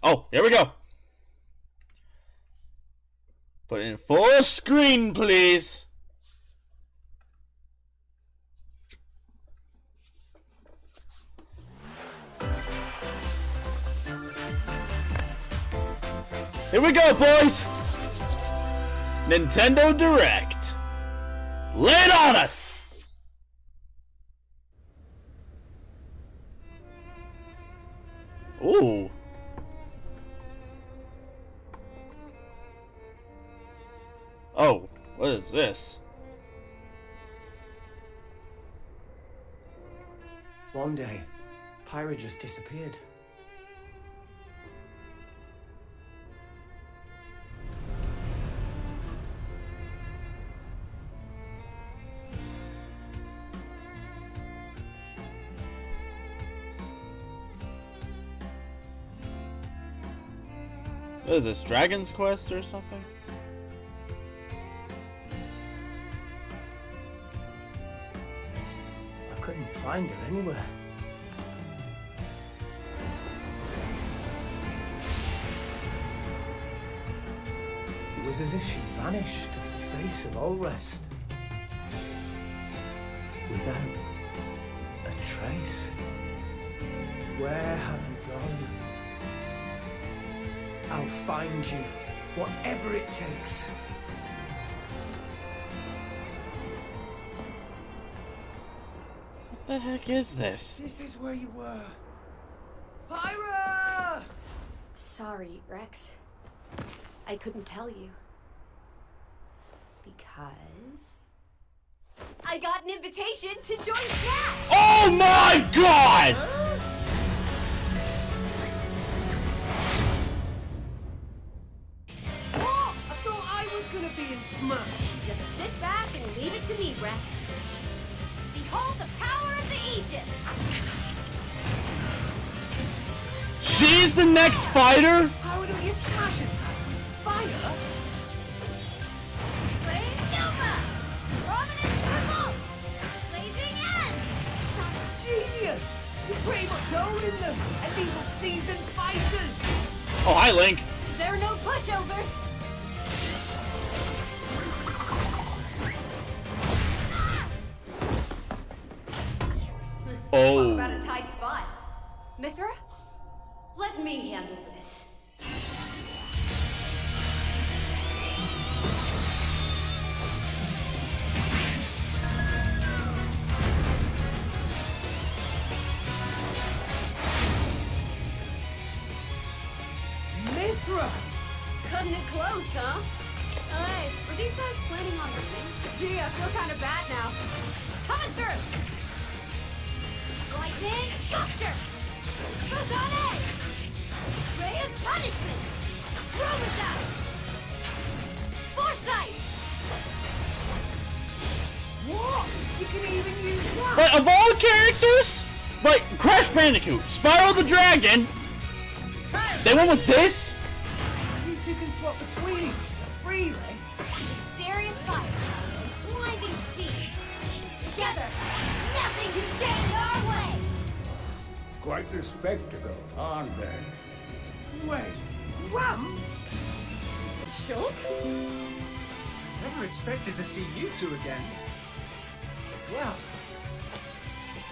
Oh, here we go. Put it in full screen, please. Here we go, boys! Nintendo Direct. Lay it on us! Ooh. Oh, what is this? One day, Pyra just disappeared. What is this, Dragon's Quest or something? I couldn't find her anywhere. It was as if she vanished off the face of all rest. Without a trace. Where have you gone? I'll find you, whatever it takes. What the heck is this? This is where you were. Pyra! Sorry, Rex. I couldn't tell you. Because I got an invitation to join Smash! Oh my god! Oh, I thought I was gonna be in Smash. Just sit back and leave it to me, Rex. Behold the power of the Aegis! She's the next fighter? How don't you smash it? Fire? Flame Nova! Prominence Revolt! Blazing End! That's genius! You're pretty much owning them, and these are seasoned fighters! Oh, hi, Link. There are no pushovers! Oh. Talk about a tight spot. Mithra? Let me handle this. Mithra! Cutting it close, huh? Hey, were these guys planning on winning? Gee, I feel kind of bad now. Coming through! Lightning Sculptor! Photonic! Ray of Punishment! Chromosite! Foresight! What? You can even use that! But of all characters? Like, Crash Bandicoot, Spyro the Dragon. They went with this? You two can swap between each other freely. Serious fire. Blinding speed. Together, nothing can stand in our way! Quite the spectacle, aren't they? Wait, Gramps? Shulk? Never expected to see you two again. Well,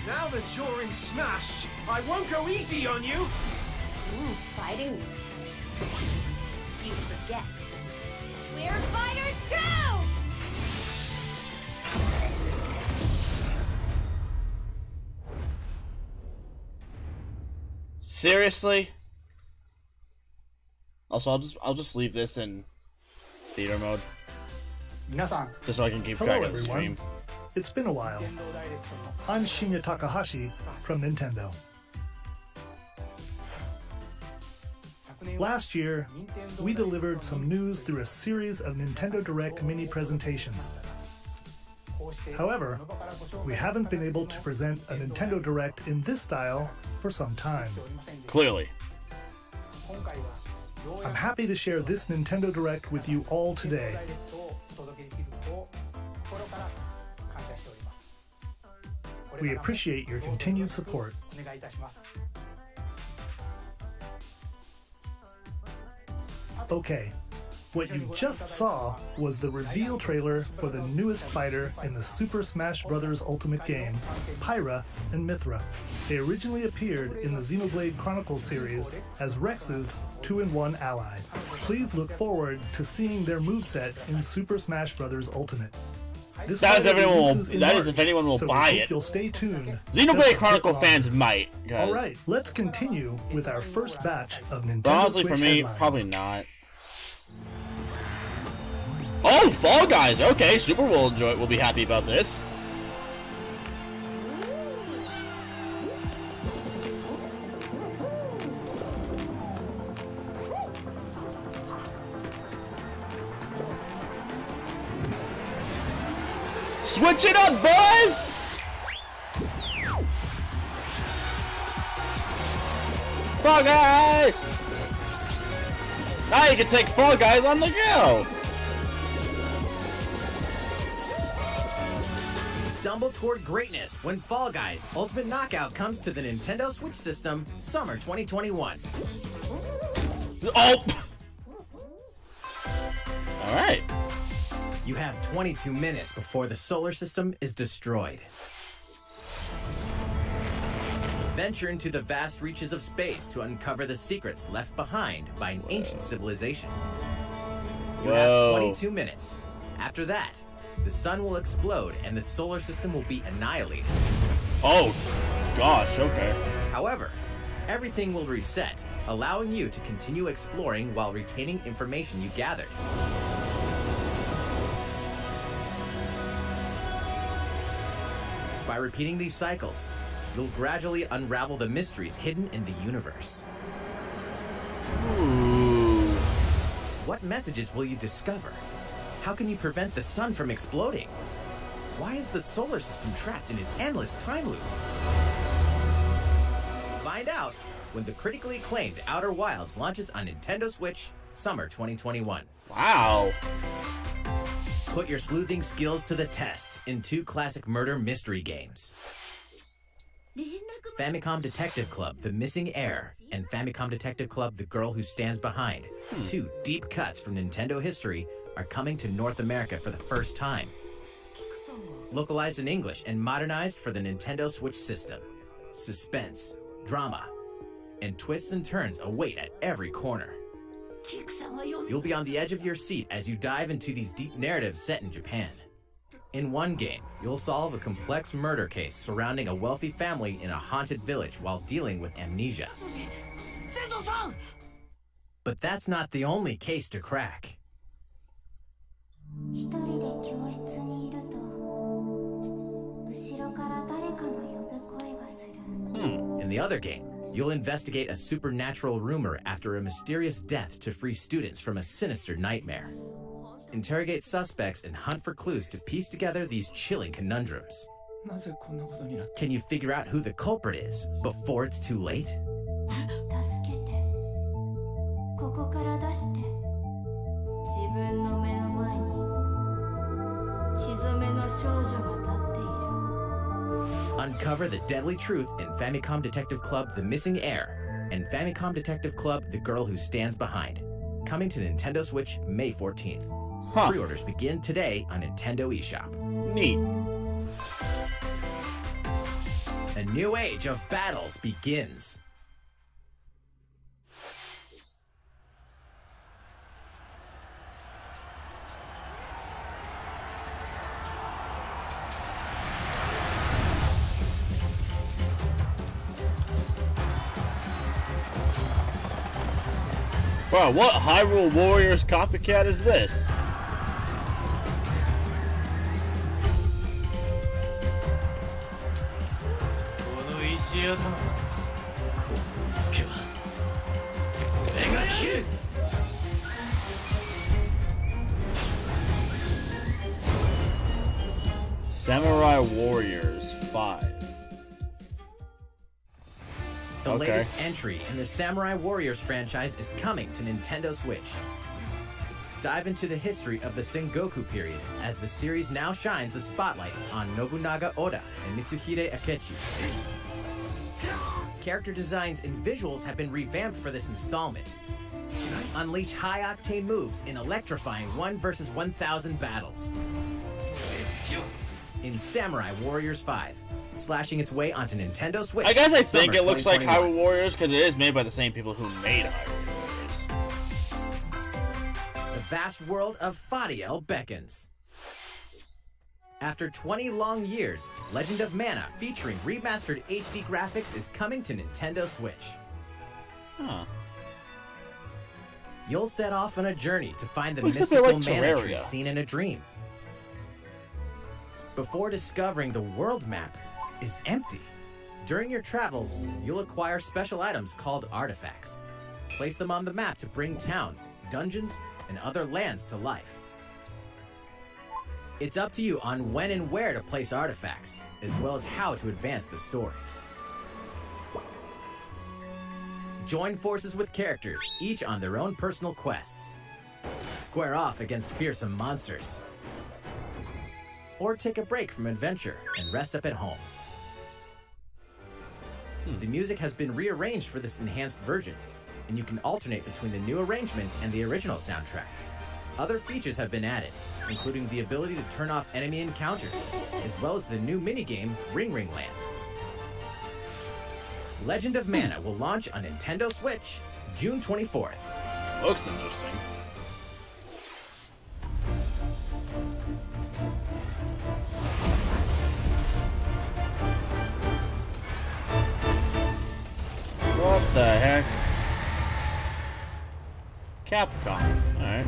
now that you're in Smash, I won't go easy on you! Ooh, fighting words. You forget. We're fighters too! Seriously? Also, I'll just leave this in theater mode, 皆さん just so I can keep Hello, track of the stream. everyone. It's been a while. I'm Shinya Takahashi from Nintendo. Last year, we delivered some news through a series of Nintendo Direct mini presentations. However, we haven't been able to present a Nintendo Direct in this style for some time. Clearly. I'm happy to share this Nintendo Direct with you all today. We appreciate your continued support. Okay, what you just saw was the reveal trailer for the newest fighter in the Super Smash Bros. Ultimate game, Pyra and Mithra. They originally appeared in the Xenoblade Chronicles series as Rex's 2-in-1 ally. Please look forward to seeing their moveset in Super Smash Bros. Ultimate. This That is fighter everyone will- releases in that is if March, anyone will so buy we hope it. You'll stay tuned. Xenoblade just a Chronicle bit fans longer. might. 'Cause All right, let's continue with our first batch of Nintendo honestly, Switch for me, headlines. probably not. Oh, Fall Guys. Okay, Super will be happy about this. Switch it up, boys! Fall Guys! Now you can take Fall Guys on the go! Stumble toward greatness when Fall Guys Ultimate Knockout comes to the Nintendo Switch system summer 2021. Oh! Alright. You have 22 minutes before the solar system is destroyed. Venture into the vast reaches of space to uncover the secrets left behind by an ancient civilization. You have 22 minutes. After that, the sun will explode and the solar system will be annihilated. Oh, gosh, okay. However, everything will reset, allowing you to continue exploring while retaining information you gathered. By repeating these cycles, you'll gradually unravel the mysteries hidden in the universe. Ooh. What messages will you discover? How can you prevent the sun from exploding? Why is the solar system trapped in an endless time loop? Find out when the critically acclaimed Outer Wilds launches on Nintendo Switch summer 2021. Wow. Put your sleuthing skills to the test in 2 classic murder mystery games. Famicom Detective Club, The Missing Heir, and Famicom Detective Club, The Girl Who Stands Behind. 2 deep cuts from Nintendo history are coming to North America for the first time. Localized in English and modernized for the Nintendo Switch system. Suspense, drama, and twists and turns await at every corner. You'll be on the edge of your seat as you dive into these deep narratives set in Japan. In one game, you'll solve a complex murder case surrounding a wealthy family in a haunted village while dealing with amnesia. But that's not the only case to crack. In the other game, you'll investigate a supernatural rumor after a mysterious death to free students from a sinister nightmare. Interrogate suspects and hunt for clues to piece together these chilling conundrums. Can you figure out who the culprit is before it's too late? Uncover the deadly truth in Famicom Detective Club The Missing Heir and Famicom Detective Club The Girl Who Stands Behind. Coming to Nintendo Switch May 14th. Huh. Pre-orders begin today on Nintendo eShop. Neat. A new age of battles begins. Wow, what Hyrule Warriors copycat is this? Samurai Warriors 5. The Okay. latest entry in the Samurai Warriors franchise is coming to Nintendo Switch. Dive into the history of the Sengoku period as the series now shines the spotlight on Nobunaga Oda and Mitsuhide Akechi. Character designs and visuals have been revamped for this installment. Unleash high-octane moves in electrifying 1 versus 1,000 battles. In Samurai Warriors 5, slashing its way onto Nintendo Switch. I guess I think summer it looks like 2021. Hyrule Warriors because it is made by the same people who made Hyrule Warriors. The vast world of Fadiel beckons. After 20 long years, Legend of Mana featuring remastered HD graphics is coming to Nintendo Switch. Huh. You'll set off on a journey to find the Looks like they mystical like mana tree Terraria. seen in a dream. Before discovering the world map is empty. During your travels, you'll acquire special items called artifacts. Place them on the map to bring towns, dungeons, and other lands to life. It's up to you on when and where to place artifacts, as well as how to advance the story. Join forces with characters, each on their own personal quests. Square off against fearsome monsters. Or take a break from adventure and rest up at home. The music has been rearranged for this enhanced version, and you can alternate between the new arrangement and the original soundtrack. Other features have been added, including the ability to turn off enemy encounters, as well as the new minigame Ring Ring Land. Legend of Mana will launch on Nintendo Switch June 24th. Looks interesting. What the heck? Capcom, alright.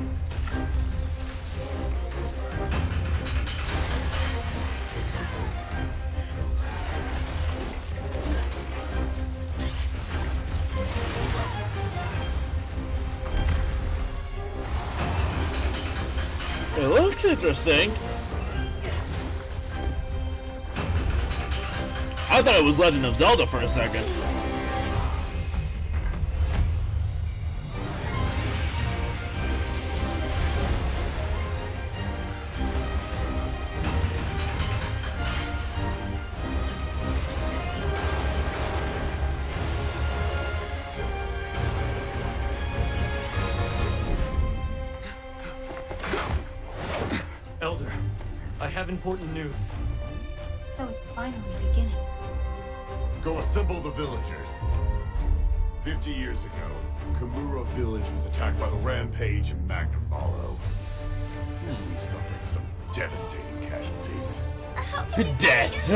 It looks interesting. I thought it was Legend of Zelda for a second. Elder, I have important news. So it's finally beginning. Go assemble the villagers. 50 years ago, Kamura village was attacked by the Rampage and Magnum Mallow. And we suffered some devastating casualties. Death.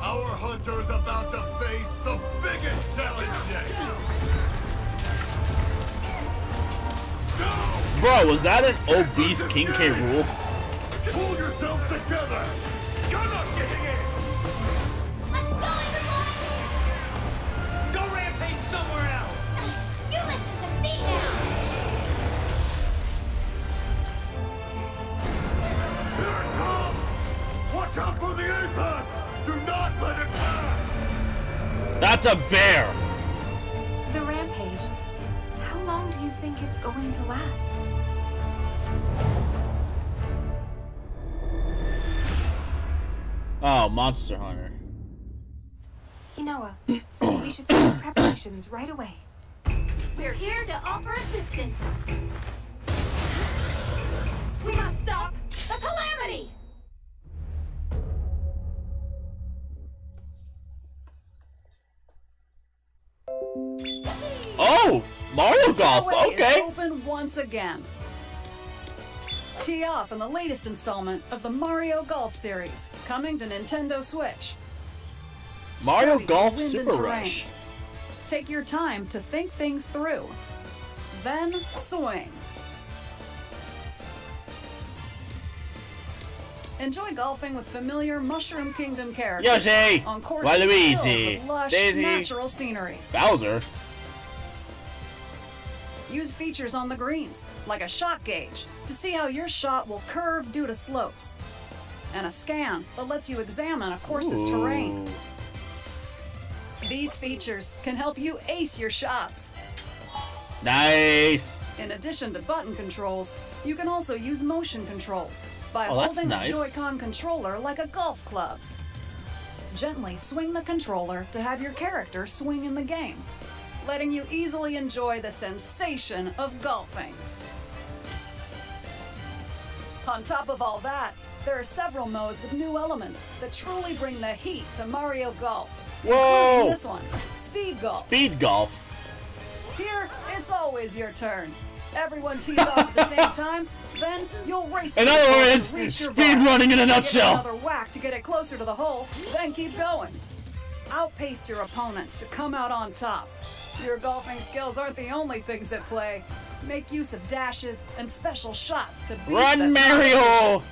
Our hunter's about to face the biggest challenge yet! No! Bro, was that an obese King K. Rool? Pull yourselves together! You're not getting in! Let's go, everybody! Go rampage somewhere else! You listen to me now! Here it comes! Watch out for the apex! Do not let it pass! That's a bear! The rampage. How long do you think it's going to last? Oh, Monster Hunter. Inoa, we should start preparations right away. We're here to offer assistance. We must stop the calamity! Oh! Mario Golf, Highway is okay! open once again. Tee off in the latest installment of the Mario Golf series, coming to Nintendo Switch. Mario Study Golf wind and Super terrain. Rush. Take your time to think things through. Then swing. Enjoy golfing with familiar Mushroom Kingdom characters Yoshi! on courses Waluigi! filled with lush, Daisy! natural scenery. Bowser. Use features on the greens, like a shot gauge, to see how your shot will curve due to slopes, and a scan that lets you examine a course's terrain. These features can help you ace your shots. Nice! In addition to button controls, you can also use motion controls by Oh, that's holding nice. the Joy-Con controller like a golf club. Gently swing the controller to have your character swing in the game. letting you easily enjoy the sensation of golfing. On top of all that, there are several modes with new elements that truly bring the heat to Mario Golf. Whoa! Including this one, Speed Golf. Speed golf. Here, it's always your turn. Everyone tees off at the same time, then you'll race. In the other ball to words, reach your speed ball. running in a Give it nutshell. another whack to get it closer to the hole, then keep going. Outpace your opponents to come out on top. Your golfing skills aren't the only things at play. Make use of dashes and special shots to beat the Run, Mario!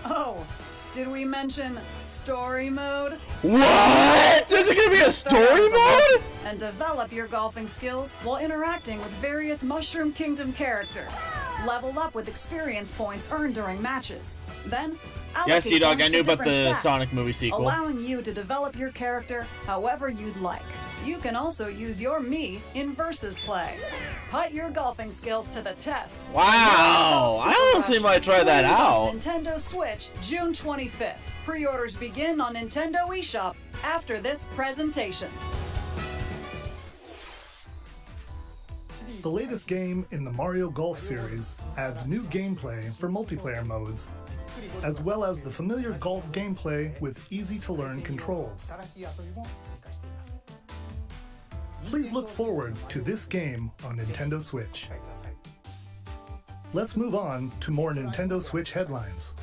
Oh, did we mention story mode? What? Is it gonna be a story mode? And develop your golfing skills while interacting with various Mushroom Kingdom characters. Level up with experience points earned during matches. Then, allocate Yes, Sea-Dog, points I knew to about the different stats, Sonic movie sequel. allowing you to develop your character however you'd like. You can also use your Mii in versus play. Put your golfing skills to the test. Wow, I honestly might try that Release on out. Nintendo Switch, June 25th. Pre-orders begin on Nintendo eShop after this presentation. The latest game in the Mario Golf series adds new gameplay for multiplayer modes, as well as the familiar golf gameplay with easy-to-learn controls. Please look forward to this game on Nintendo Switch. Let's move on to more Nintendo Switch headlines.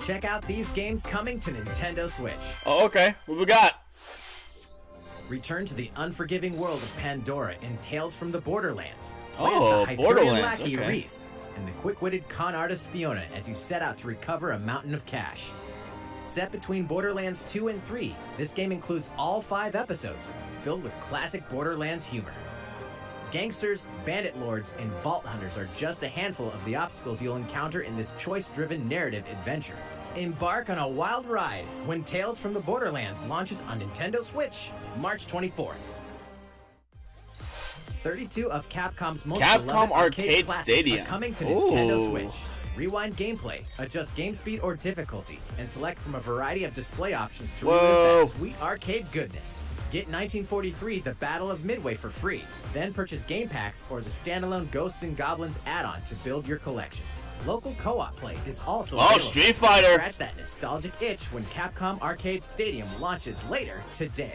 Check out these games coming to Nintendo Switch. Oh, okay. What we got? Return to the unforgiving world of Pandora in Tales from the Borderlands. Oh, Play as the Hyperion Borderlands, lackey okay. Reese and the quick-witted con artist Fiona as you set out to recover a mountain of cash. Set between Borderlands 2 and 3, this game includes all 5 episodes, filled with classic Borderlands humor. Gangsters, bandit lords, and vault hunters are just a handful of the obstacles you'll encounter in this choice-driven narrative adventure. Embark on a wild ride when Tales from the Borderlands launches on Nintendo Switch, March 24th. 32 of Capcom's most Capcom beloved Arcade classics Stadium. are coming to Nintendo Ooh. Switch. Rewind gameplay, adjust game speed or difficulty, and select from a variety of display options to relive Whoa. that sweet arcade goodness. Get 1943 The Battle of Midway for free, then purchase game packs or the standalone Ghosts and Goblins add-on to build your collection. Local co-op play is also available. Street Fighter. Scratch that nostalgic itch when Capcom Arcade Stadium launches later today.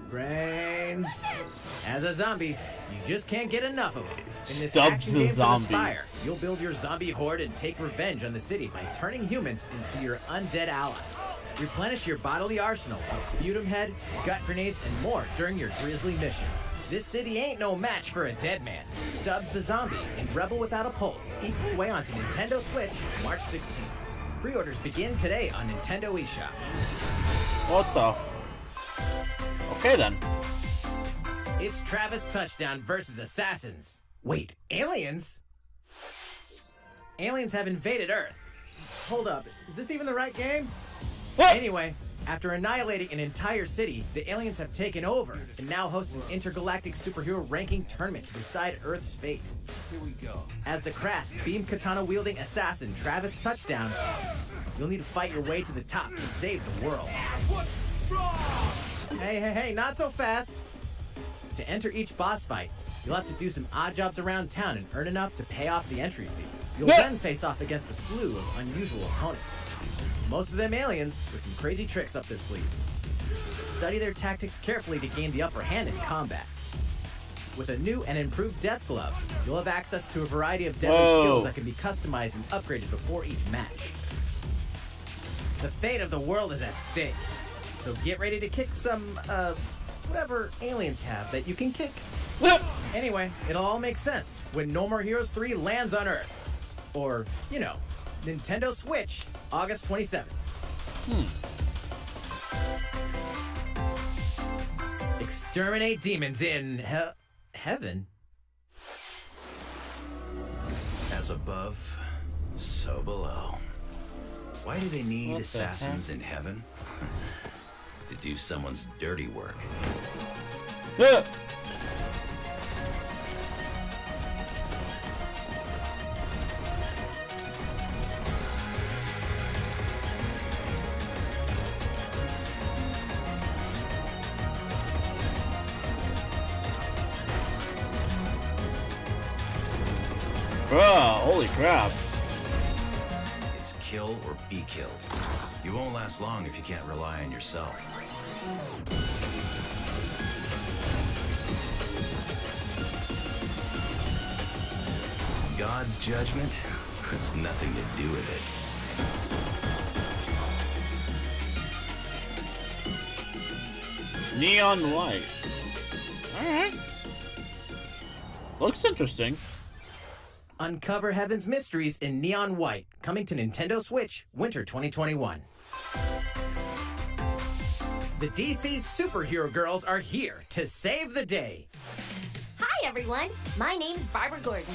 Brains. As a zombie, you just can't get enough of them. In this Stubbs action the game for the zombie. Spire, you'll build your zombie horde and take revenge on the city by turning humans into your undead allies. Replenish your bodily arsenal of sputum head, gut grenades, and more during your grisly mission. This city ain't no match for a dead man. Stubbs the Zombie and Rebel Without a Pulse eats its way onto Nintendo Switch March 16th. Pre-orders begin today on Nintendo eShop. What the? Okay then. It's Travis Touchdown versus Assassins. Wait, aliens? Aliens have invaded Earth. Hold up, is this even the right game? What? Anyway, after annihilating an entire city, the aliens have taken over and now host an intergalactic superhero ranking tournament to decide Earth's fate. Here we go. As the crass, beam katana-wielding assassin Travis Touchdown, you'll need to fight your way to the top to save the world. Hey, not so fast. To enter each boss fight, you'll have to do some odd jobs around town and earn enough to pay off the entry fee. You'll then face off against a slew of unusual opponents. Most of them aliens with some crazy tricks up their sleeves. Study their tactics carefully to gain the upper hand in combat. With a new and improved Death Glove, you'll have access to a variety of deadly skills that can be customized and upgraded before each match. The fate of the world is at stake, so get ready to kick some, whatever aliens have that you can kick. Anyway, it'll all make sense when No More Heroes 3 lands on Earth. Or, you know, Nintendo Switch, August 27th. Exterminate demons in heaven. As above, so below. Why do they need What the assassins heck? in heaven? To do someone's dirty work. Bruh, holy crap. It's kill or be killed. You won't last long if you can't rely on yourself. God's judgment has nothing to do with it. Neon white. Alright. Looks interesting. Uncover Heaven's mysteries in neon white, coming to Nintendo Switch, winter 2021. The DC superhero girls are here to save the day. Hi, everyone. My name's Barbara Gordon,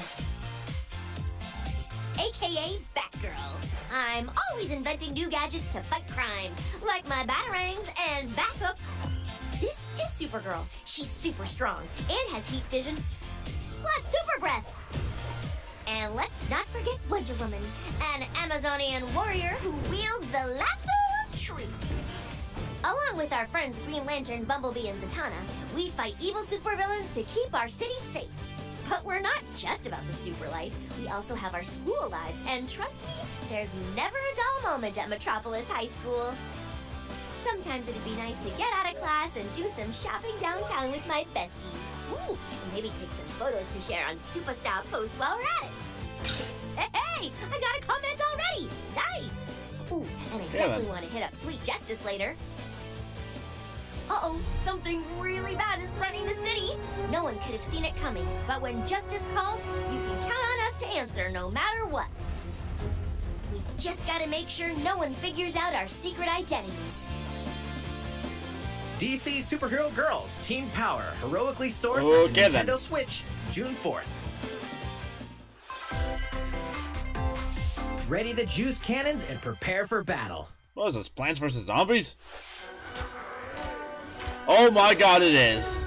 aka Batgirl. I'm always inventing new gadgets to fight crime, like my batarangs and backup. This is Supergirl. She's super strong and has heat vision, plus super breath. And let's not forget Wonder Woman, an Amazonian warrior who wields the lasso of truth. Along with our friends Green Lantern, Bumblebee, and Zatanna, we fight evil supervillains to keep our city safe. But we're not just about the super life. We also have our school lives, and trust me, there's never a dull moment at Metropolis High School. Sometimes it'd be nice to get out of class and do some shopping downtown with my besties. Ooh, and maybe take some photos to share on Superstar Post while we're at it. Hey, I got a comment already. Nice. Ooh, and I definitely want to hit up Sweet Justice later. Uh-oh, something really bad is threatening the city. No one could have seen it coming, but when Justice calls, you can count on us to answer no matter what. We've just got to make sure no one figures out our secret identities. DC Superhero Girls Teen Power heroically sourced onto Nintendo Switch, June 4th. Ready the juice cannons and prepare for battle. What is this, Plants vs. Zombies? Oh my god, it is.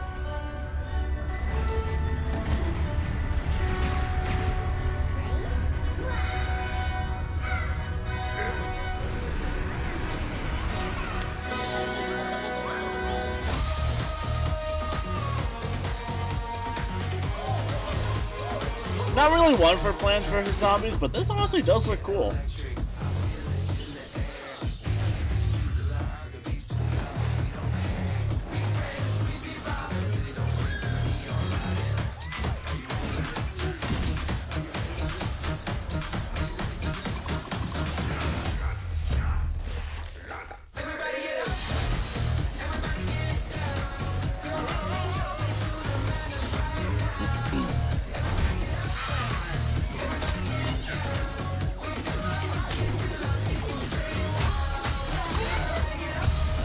Not really one for Plants vs. Zombies, but this honestly does look cool.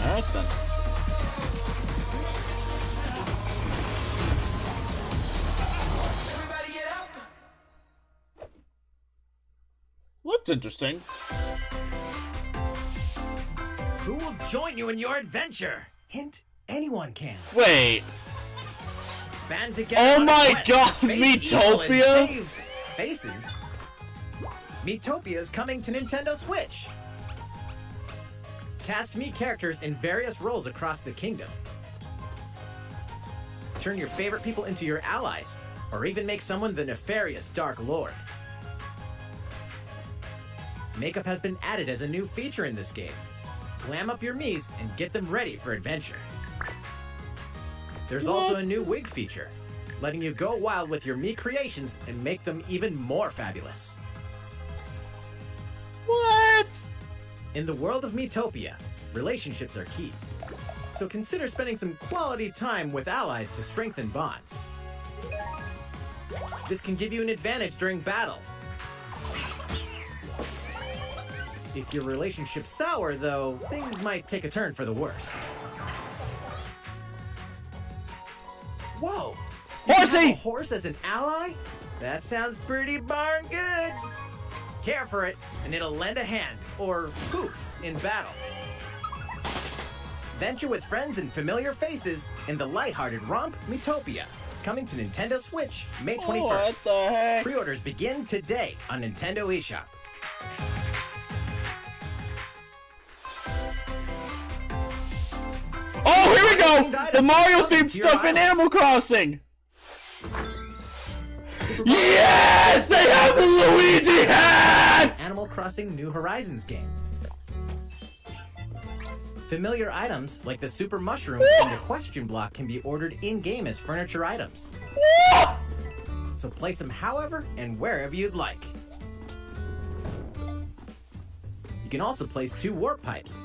Alright then. Looks interesting. Who will join you in your adventure? Hint, anyone can. Wait. Band together. Oh my god, Miitopia? Faces. Miitopia is coming to Nintendo Switch. Cast Mii characters in various roles across the kingdom. Turn your favorite people into your allies, or even make someone the nefarious Dark Lord. Makeup has been added as a new feature in this game. Glam up your Miis and get them ready for adventure. There's also a new wig feature, letting you go wild with your Mii creations and make them even more fabulous. What? In the world of Miitopia, relationships are key. So consider spending some quality time with allies to strengthen bonds. This can give you an advantage during battle. If your relationship's sour, though, things might take a turn for the worse. Whoa! Horsey! You have a horse as an ally? That sounds pretty darn good. Care for it, and it'll lend a hand, or poof, in battle. Venture with friends and familiar faces in the lighthearted romp Miitopia, coming to Nintendo Switch May 21st. What the heck? Pre-orders begin today on Nintendo eShop. Oh, here we go! The Mario-themed stuff in Animal Crossing! Super Yes! They have the Luigi hat! Animal Crossing New Horizons game. Familiar items like the super mushroom and the question block can be ordered in-game as furniture items. So place them however and wherever you'd like. You can also place 2 warp pipes.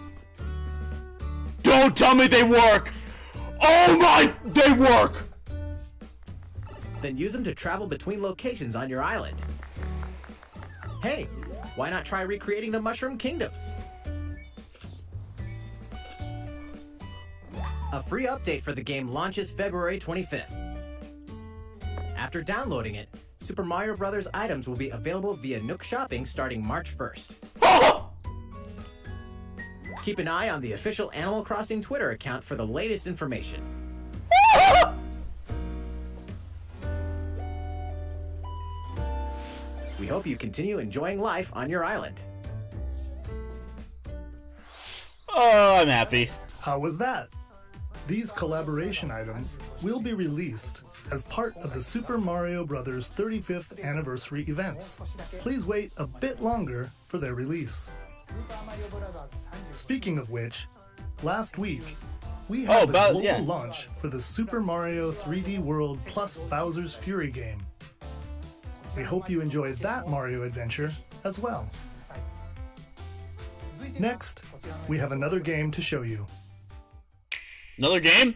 Don't tell me they work! Oh my, they work! Then use them to travel between locations on your island. Hey, why not try recreating the Mushroom Kingdom? A free update for the game launches February 25th. After downloading it, Super Mario Bros. Items will be available via Nook Shopping starting March 1st. Keep an eye on the official Animal Crossing Twitter account for the latest information. We hope you continue enjoying life on your island. Oh, I'm happy. How was that? These collaboration items will be released as part of the Super Mario Bros. 35th anniversary events. Please wait a bit longer for their release. Speaking of which, last week, we had the global launch for the Super Mario 3D World plus Bowser's Fury game. We hope you enjoyed that Mario adventure as well. Next, we have another game to show you. Another game?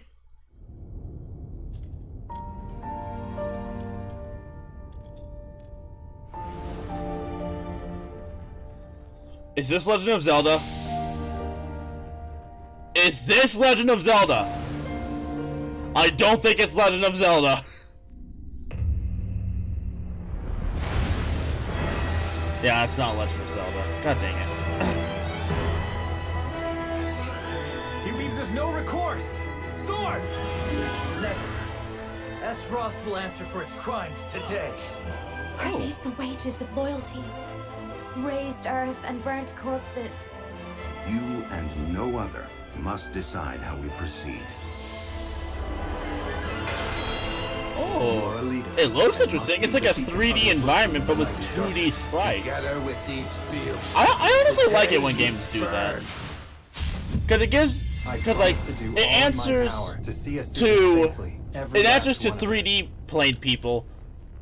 Is this Legend of Zelda? Is this Legend of Zelda? I don't think it's Legend of Zelda. Yeah, it's not Legend of Zelda. God dang it. He leaves us no recourse! Swords! Never. S-Frost will answer for its crimes today. Are these the wages of loyalty? Raised earth and burnt corpses. You and no other must decide how we proceed. Oh, it looks interesting. It's like a 3D environment, but with 2D sprites. I honestly like it when games do that, because it gives, it answers to 3D played people,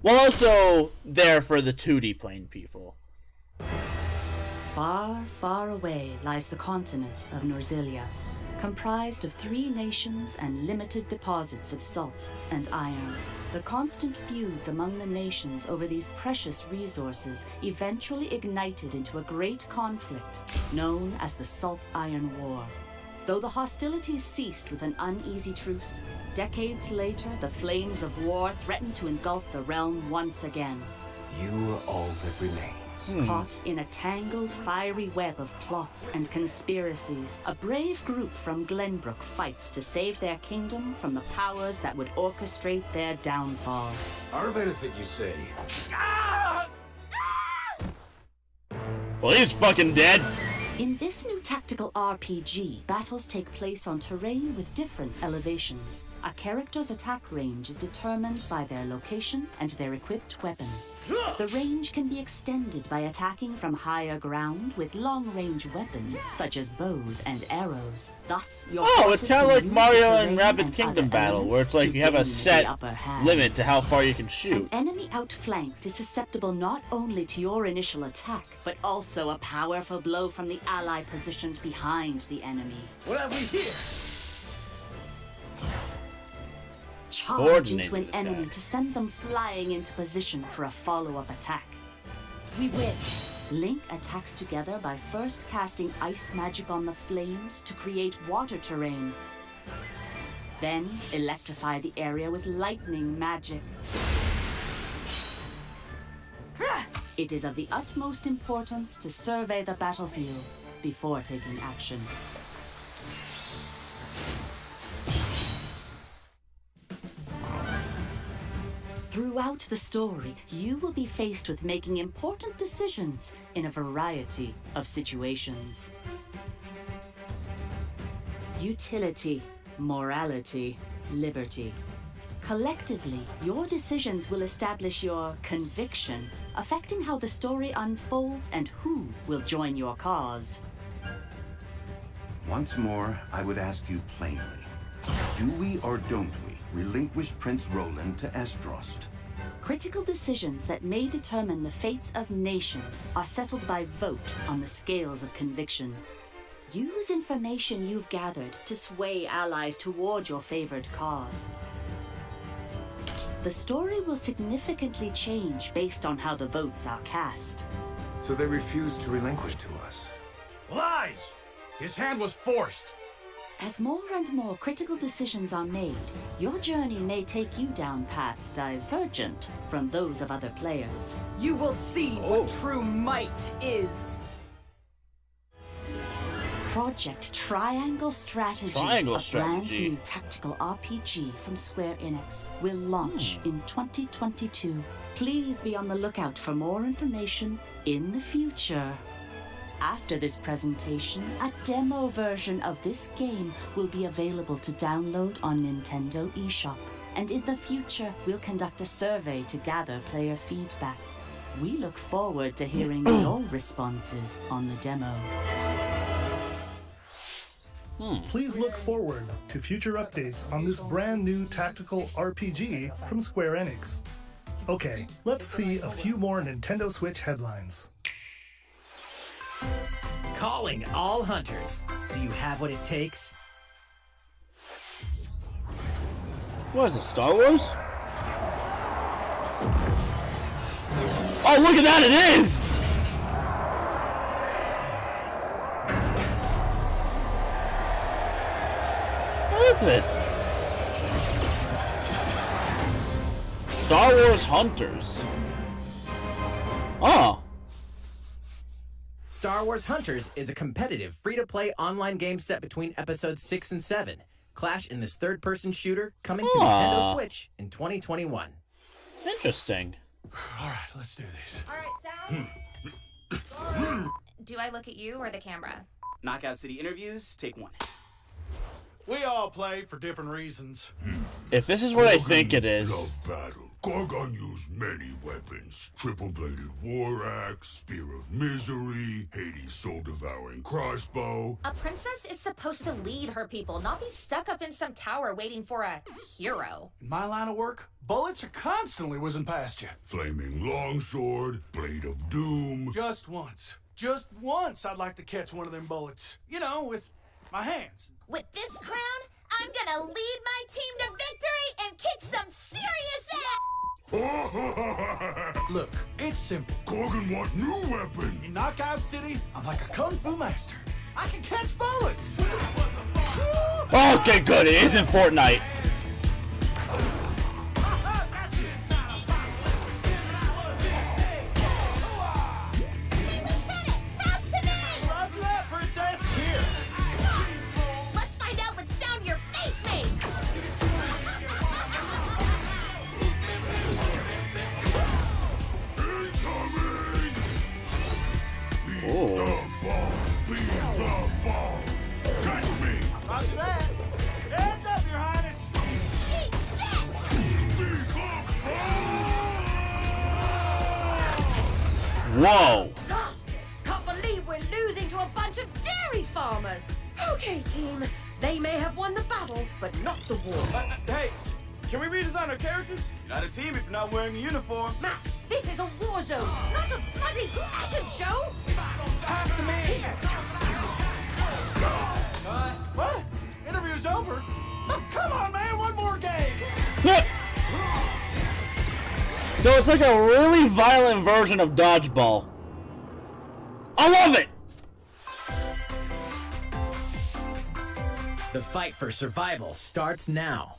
while also there for the 2D played people. Far, far away lies the continent of Norzilia, comprised of 3 nations and limited deposits of salt and iron. The constant feuds among the nations over these precious resources eventually ignited into a great conflict known as the Salt Iron War. Though the hostilities ceased with an uneasy truce, decades later the flames of war threatened to engulf the realm once again. You are all that remains. Caught in a tangled, fiery web of plots and conspiracies, a brave group from Glenbrook fights to save their kingdom from the powers that would orchestrate their downfall. Our benefit, you say? Well, he's fucking dead. In this new tactical RPG, battles take place on terrain with different elevations. A character's attack range is determined by their location and their equipped weapon. The range can be extended by attacking from higher ground with long-range weapons such as bows and arrows. Thus, your it's kind of like Mario and Rabbids Kingdom Battle, where it's like you have a set limit to how far you can shoot. An enemy outflanked is susceptible not only to your initial attack, but also a powerful blow from the ally positioned behind the enemy. What have we here? Charge into an enemy to send them flying into position for a follow-up attack. We win. Link attacks together by first casting ice magic on the flames to create water terrain. Then electrify the area with lightning magic. It is of the utmost importance to survey the battlefield before taking action. Throughout the story, you will be faced with making important decisions in a variety of situations. Utility, morality, liberty. Collectively, your decisions will establish your conviction, affecting how the story unfolds and who will join your cause. Once more, I would ask you plainly, do we or don't we relinquish Prince Roland to Estrost? Critical decisions that may determine the fates of nations are settled by vote on the scales of conviction. Use information you've gathered to sway allies toward your favored cause. The story will significantly change based on how the votes are cast. So they refused to relinquish to us. Lies! His hand was forced. As more and more critical decisions are made, your journey may take you down paths divergent from those of other players. You will see what true might is. Project Triangle Strategy, Triangle a brand Strategy. new tactical RPG from Square Enix, will launch in 2022. Please be on the lookout for more information in the future. After this presentation, a demo version of this game will be available to download on Nintendo eShop. And in the future, we'll conduct a survey to gather player feedback. We look forward to hearing your responses on the demo. Please look forward to future updates on this brand new tactical RPG from Square Enix. Okay, let's see a few more Nintendo Switch headlines. Calling all hunters. Do you have what it takes? What is it, Star Wars? Oh, look at that, it is! What is this? Star Wars Hunters. Oh. Star Wars Hunters is a competitive, free-to-play online game set between episodes 6 and 7. Clash in this third-person shooter coming to Nintendo Switch in 2021. Interesting. All right, let's do this. All right, Sal. Do I look at you or the camera? Knockout City interviews, take one. We all play for different reasons. If this is what I think it is. Love battle. Gorgon used many weapons. Triple-bladed war axe, spear of misery, Hades' soul-devouring crossbow. A princess is supposed to lead her people, not be stuck up in some tower waiting for a hero. In my line of work, bullets are constantly whizzing past you. Flaming longsword, blade of doom. Just once I'd like to catch one of them bullets. You know, with my hands. With this crown, I'm gonna lead my team to victory and kick some serious ass! Look, it's simple. Gorgon want new weapon. In Knockout City, I'm like a kung fu master. I can catch bullets. Okay, good. It isn't Fortnite. Roger that, princess. Here. Let's find out what sound your face makes! Roger that. Hands up, Your Highness. Eat this! Whoa. Can't believe we're losing to a bunch of dairy farmers. Okay, team. They may have won the battle, but not the war. Hey, can we redesign our characters? You're not a team if you're not wearing a uniform. Max, this is a war zone, not a bloody fashion show. Pass to me. What? Interview's over? Come on, man, one more game. So it's like a really violent version of dodgeball. I love it! The fight for survival starts now.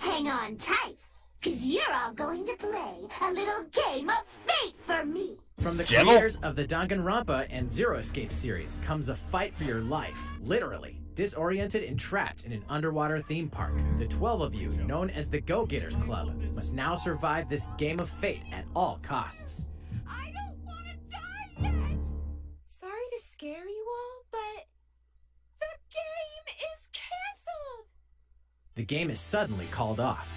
Hang on tight, cause you're all going to play a little game of fate for me. From the Jimmo? creators of the Danganronpa and Zero Escape series comes a fight for your life, literally. Disoriented and trapped in an underwater theme park, the 12 of you, known as the Go-Getters Club, must now survive this game of fate at all costs. I don't want to die yet! Sorry to scare you all, but the game is canceled! the game is suddenly called off.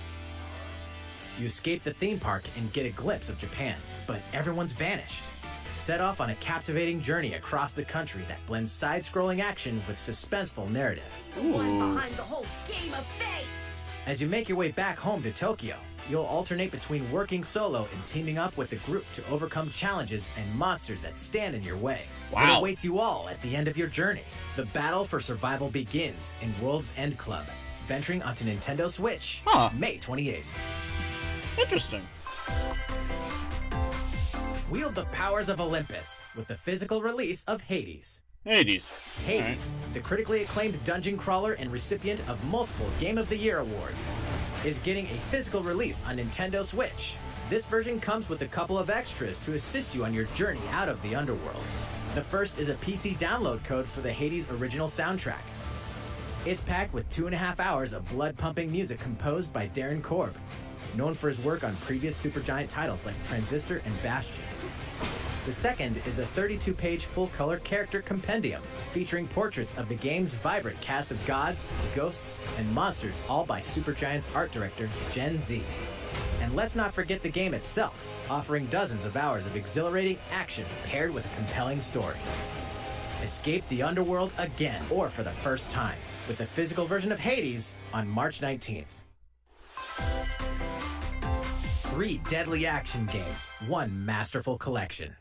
You escape the theme park and get a glimpse of Japan, but everyone's vanished. Set off on a captivating journey across the country that blends side-scrolling action with suspenseful narrative. The one behind the whole game of fate! As you make your way back home to Tokyo, you'll alternate between working solo and teaming up with a group to overcome challenges and monsters that stand in your way. Wow. What awaits you all at the end of your journey? The battle for survival begins in World's End Club, venturing onto Nintendo Switch, May 28th. Interesting. Wield the powers of Olympus with the physical release of Hades. Hades. Hades, the critically acclaimed dungeon crawler and recipient of multiple Game of the Year awards, is getting a physical release on Nintendo Switch. This version comes with a couple of extras to assist you on your journey out of the underworld. The first is a PC download code for the Hades original soundtrack. It's packed with 2.5 hours of blood-pumping music composed by Darren Korb, known for his work on previous Supergiant titles like Transistor and Bastion. The second is a 32-page full-color character compendium featuring portraits of the game's vibrant cast of gods, ghosts, and monsters, all by Supergiant's art director, Gen Z. And let's not forget the game itself, offering dozens of hours of exhilarating action paired with a compelling story. Escape the underworld again, or for the first time, with the physical version of Hades on March 19th. 3 deadly action games, 1 masterful collection.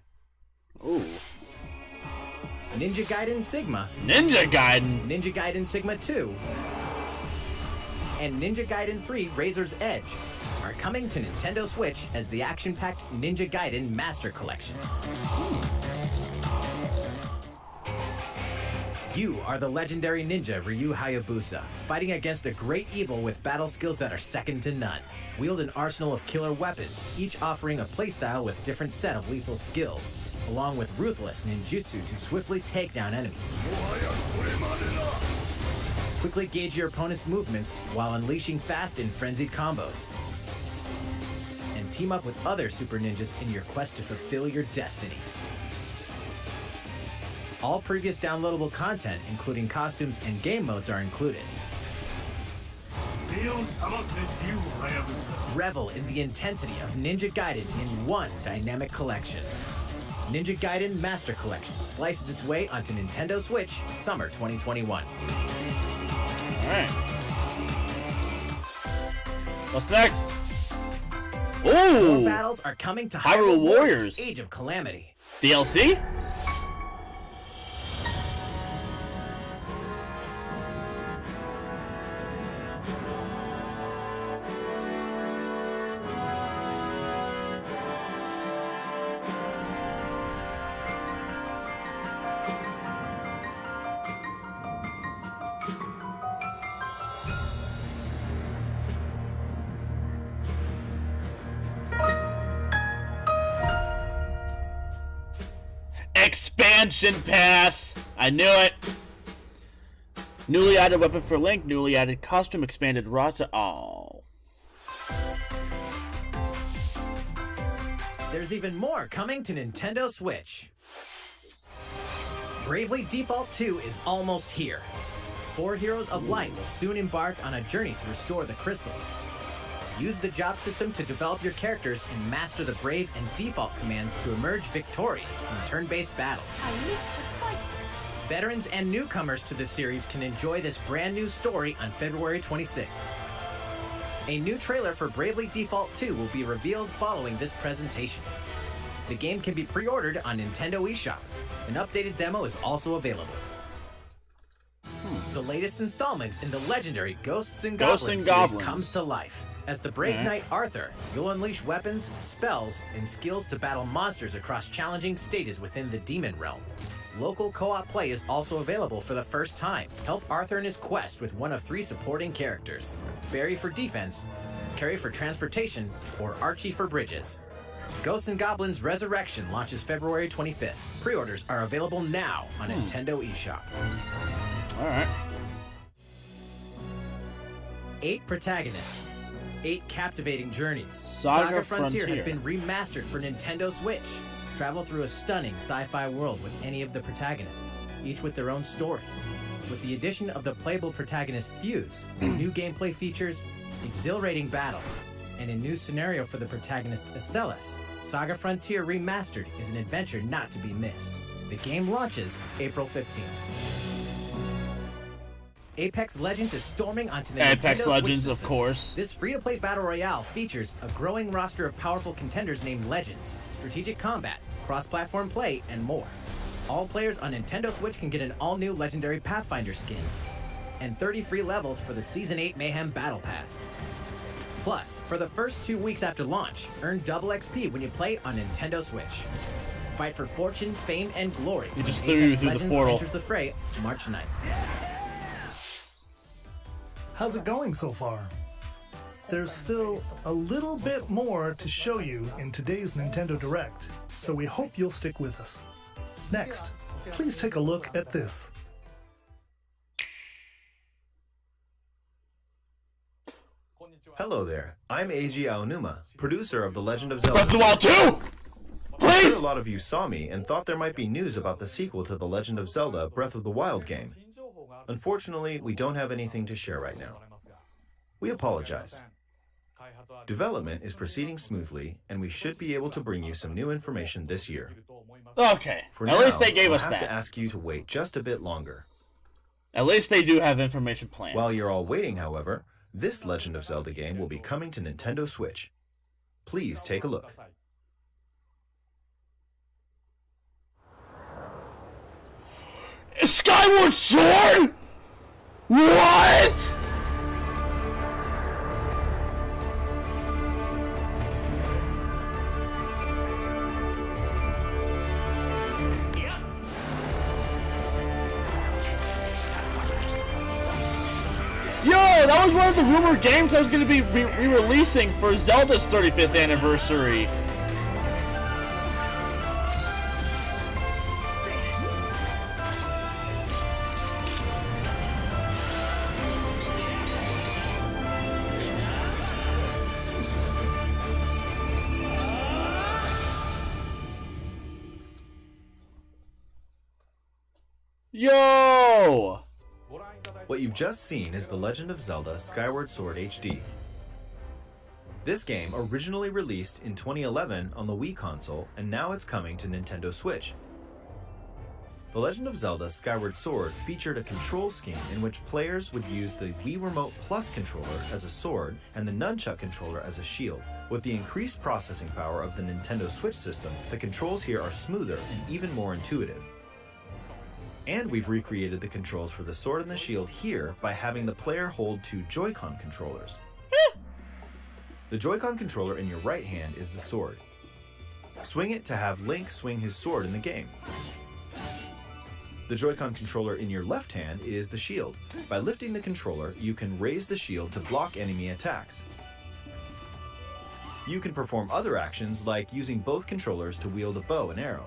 Ooh. Ninja Gaiden Sigma. Ninja Gaiden? Ninja Gaiden Sigma 2. And Ninja Gaiden 3 Razor's Edge are coming to Nintendo Switch as the action-packed Ninja Gaiden Master Collection. You are the legendary ninja Ryu Hayabusa, fighting against a great evil with battle skills that are second to none. Wield an arsenal of killer weapons, each offering a playstyle with different set of lethal skills, along with ruthless ninjutsu to swiftly take down enemies. Quickly gauge your opponent's movements while unleashing fast and frenzied combos. And team up with other super ninjas in your quest to fulfill your destiny. All previous downloadable content, including costumes and game modes, are included. Revel in the intensity of Ninja Gaiden in one dynamic collection. Ninja Gaiden Master Collection slices its way onto Nintendo Switch summer 2021. Alright. What's next? Ooh! More battles are coming to Hyrule Warriors Age of Calamity. DLC? Expansion Pass! I knew it! Newly added weapon for Link, newly added costume, expanded roster. Oh. There's even more coming to Nintendo Switch. Bravely Default 2 is almost here. 4 Heroes of Light will soon embark on a journey to restore the crystals. Use the job system to develop your characters and master the Brave and Default commands to emerge victorious in turn-based battles. I live to fight. Veterans and newcomers to the series can enjoy this brand new story on February 26th. A new trailer for Bravely Default 2 will be revealed following this presentation. The game can be pre-ordered on Nintendo eShop. An updated demo is also available. The latest installment in the legendary Ghosts and Goblins series comes to life. As the brave knight Arthur, you'll unleash weapons, spells, and skills to battle monsters across challenging stages within the Demon Realm. Local co-op play is also available for the first time. Help Arthur in his quest with one of 3 supporting characters: Barry for defense, Carrie for transportation, or Archie for bridges. Ghosts and Goblins Resurrection launches February 25th. Pre-orders are available now on Nintendo eShop. Alright. 8 protagonists. 8 captivating journeys. Saga Frontier Frontier has been remastered for Nintendo Switch. Travel through a stunning sci-fi world with any of the protagonists, each with their own stories. with the addition of the playable protagonist Fuse, new gameplay features, exhilarating battles, and a new scenario for the protagonist Acellus. Saga Frontier Remastered is an adventure not to be missed. The game launches April 15th. Apex Legends is storming onto the Apex Nintendo Legends, Switch of system. course. This free-to-play battle royale features a growing roster of powerful contenders named Legends, strategic combat, cross-platform play, and more. All players on Nintendo Switch can get an all-new Legendary Pathfinder skin, and 30 free levels for the Season 8 Mayhem Battle Pass. Plus, for the first 2 weeks after launch, earn double XP when you play on Nintendo Switch. Fight for fortune, fame, and glory. You just when threw you Apex through the Legends portal. enters the fray March 9th. How's it going so far? There's still a little bit more to show you in today's Nintendo Direct, so we hope you'll stick with us. Next, please take a look at this. Hello there, I'm Eiji Aonuma, producer of The Legend of Zelda. Breath of the Wild 2! I'm Please! sure a lot of you saw me and thought there might be news about the sequel to The Legend of Zelda Breath of the Wild game. Unfortunately, we don't have anything to share right now. We apologize. Development is proceeding smoothly, and we should be able to bring you some new information this year. Okay, For at now, least they gave I'll us have that. to ask you to wait just a bit longer. At least they do have information planned. While you're all waiting, however, this Legend of Zelda game will be coming to Nintendo Switch. Please take a look. Skyward Sword? What? Yo, that was one of the rumored games I was going to be re-releasing for Zelda's 35th anniversary. Yo! What you've just seen is The Legend of Zelda Skyward Sword HD. This game originally released in 2011 on the Wii console, and now it's coming to Nintendo Switch. The Legend of Zelda Skyward Sword featured a control scheme in which players would use the Wii Remote Plus controller as a sword and the Nunchuck controller as a shield. With the increased processing power of the Nintendo Switch system, the controls here are smoother and even more intuitive. And we've recreated the controls for the sword and the shield here by having the player hold two Joy-Con controllers. The Joy-Con controller in your right hand is the sword. Swing it to have Link swing his sword in the game. The Joy-Con controller in your left hand is the shield. By lifting the controller, you can raise the shield to block enemy attacks. You can perform other actions like using both controllers to wield a bow and arrow.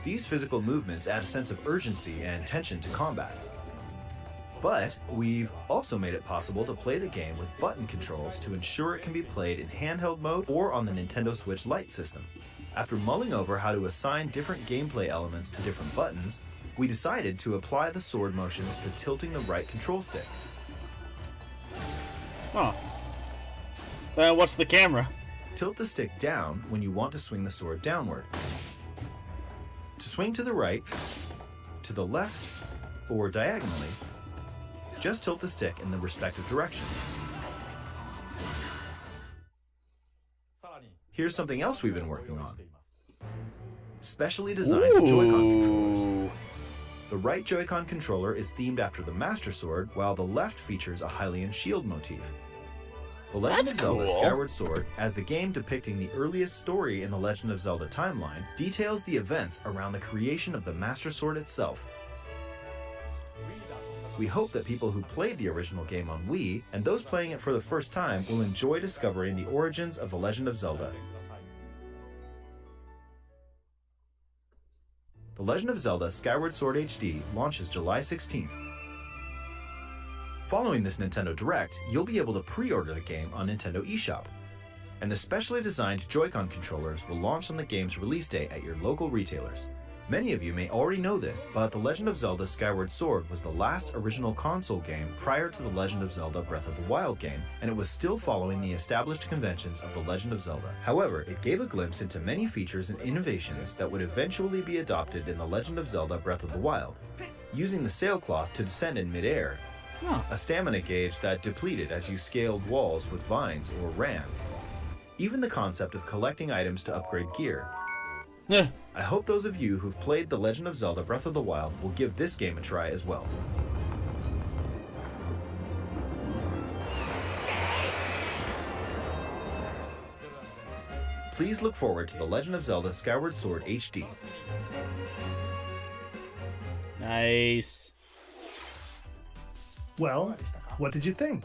These physical movements add a sense of urgency and tension to combat. But we've also made it possible to play the game with button controls to ensure it can be played in handheld mode or on the Nintendo Switch Lite system. After mulling over how to assign different gameplay elements to different buttons, we decided to apply the sword motions to tilting the right control stick. Huh. Then what's the camera? Tilt the stick down when you want to swing the sword downward. To swing to the right, to the left, or diagonally, just tilt the stick in the respective direction. Here's something else we've been working on. Specially designed Joy-Con controllers. The right Joy-Con controller is themed after the Master Sword, while the left features a Hylian shield motif. The Legend of Zelda Skyward Sword, as the game depicting the earliest story in the Legend of Zelda timeline, details the events around the creation of the Master Sword itself. We hope that people who played the original game on Wii, and those playing it for the first time, will enjoy discovering the origins of the Legend of Zelda. The Legend of Zelda Skyward Sword HD launches July 16th. Following this Nintendo Direct, you'll be able to pre-order the game on Nintendo eShop, and the specially designed Joy-Con controllers will launch on the game's release day at your local retailers. Many of you may already know this, but The Legend of Zelda Skyward Sword was the last original console game prior to The Legend of Zelda Breath of the Wild game, and it was still following the established conventions of The Legend of Zelda. However, it gave a glimpse into many features and innovations that would eventually be adopted in The Legend of Zelda Breath of the Wild. Using the sailcloth to descend in midair, a stamina gauge that depleted as you scaled walls with vines or ran, even the concept of collecting items to upgrade gear. I hope those of you who've played The Legend of Zelda Breath of the Wild will give this game a try as well. Please look forward to The Legend of Zelda Skyward Sword HD. Nice. Well, what did you think?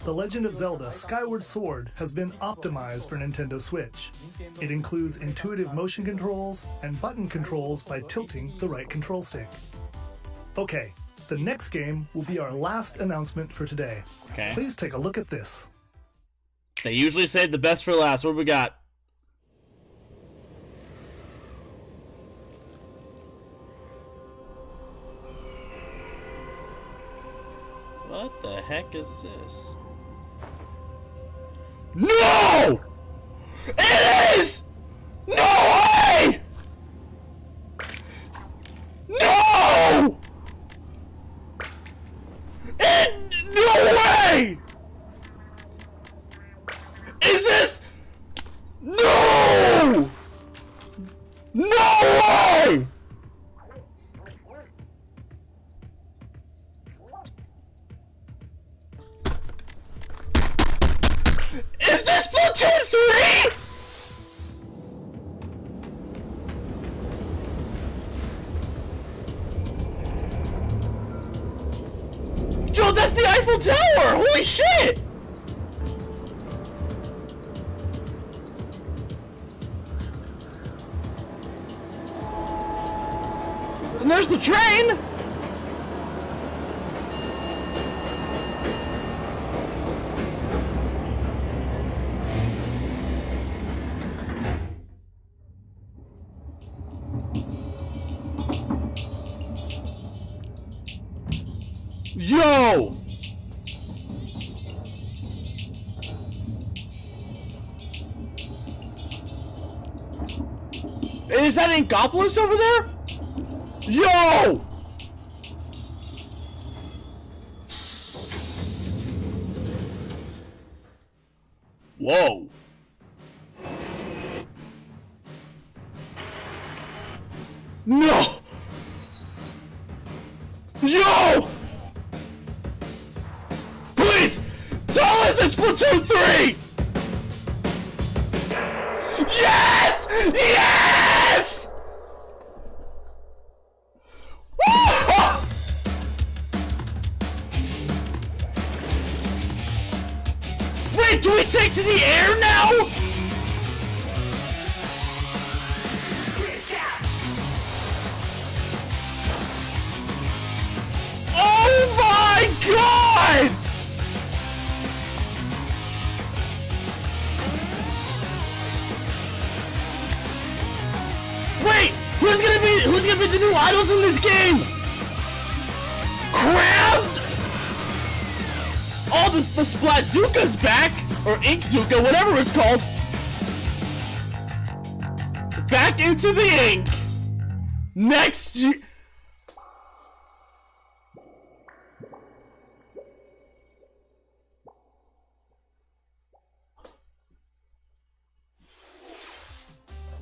The Legend of Zelda Skyward Sword has been optimized for Nintendo Switch. It includes intuitive motion controls and button controls by tilting the right control stick. Okay, the next game will be our last announcement for today. Okay. Please take a look at this. They usually save the best for last. What do we got? What the heck is this? No! It is! No way! No! No way! Is this? No! No way! Is this Splatoon 3? Joe, that's the Eiffel Tower! Holy shit! And there's the train! Yo! Is that Inkopolis over there? Yo! Whoa. No! Yo! Please! Tell us it's Splatoon 3! Yes! Yes! Wait, do we take to the air now? Oh my god! Wait, who's gonna be the new idols in this game? Crabs? Oh, the Splatzuka's back, or Inkzuka, whatever it's called. Back into the ink. Next.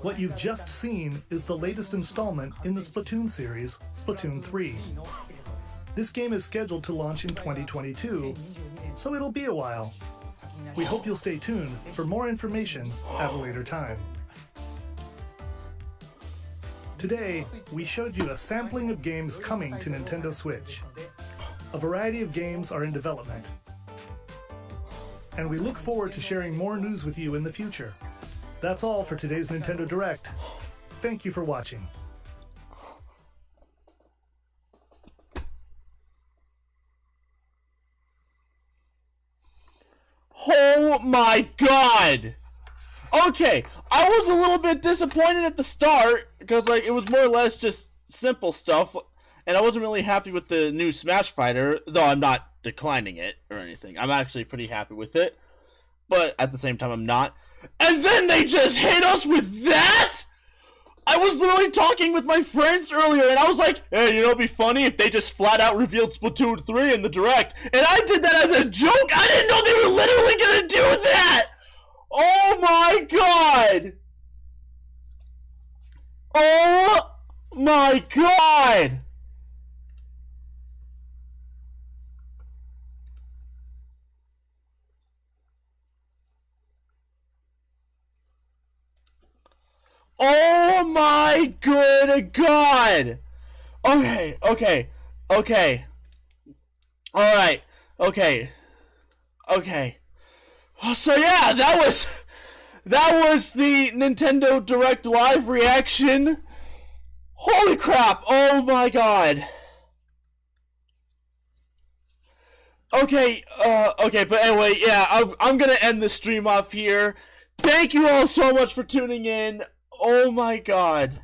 What you've just seen is the latest installment in the Splatoon series, Splatoon 3. This game is scheduled to launch in 2022, so it'll be a while. We hope you'll stay tuned for more information at a later time. Today, we showed you a sampling of games coming to Nintendo Switch. A variety of games are in development. And we look forward to sharing more news with you in the future. That's all for today's Nintendo Direct. Thank you for watching. Oh my god! Okay, I was a little bit disappointed at the start because like it was more or less just simple stuff, and I wasn't really happy with the new Smash Fighter, though I'm not declining it or anything. I'm actually pretty happy with it, but at the same time I'm not. And then they just hit us with that? I was literally talking with my friends earlier, and I was like, hey, you know, it'd be funny if they just flat out revealed Splatoon 3 in the Direct. And I did that as a joke. I didn't know they were literally gonna do that! Oh my god! Oh my god! Oh my good god! Okay. Alright, okay. So yeah, that was the Nintendo Direct Live reaction. Holy crap, oh my god. Okay, but anyway, yeah, I'm gonna end the stream off here. Thank you all so much for tuning in. Oh my god.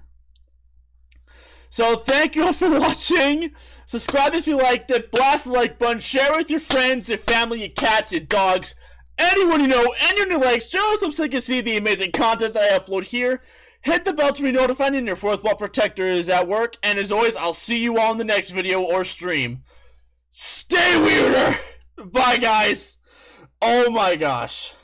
So thank you all for watching. Subscribe if you liked it. Blast the like button. Share with your friends, your family, your cats, your dogs. Anyone you know, anyone you like. Share with them so they can see the amazing content that I upload here. Hit the bell to be notified when your fourth wall protector is at work. And as always, I'll see you all in the next video or stream. Stay weirder. Bye, guys. Oh my gosh.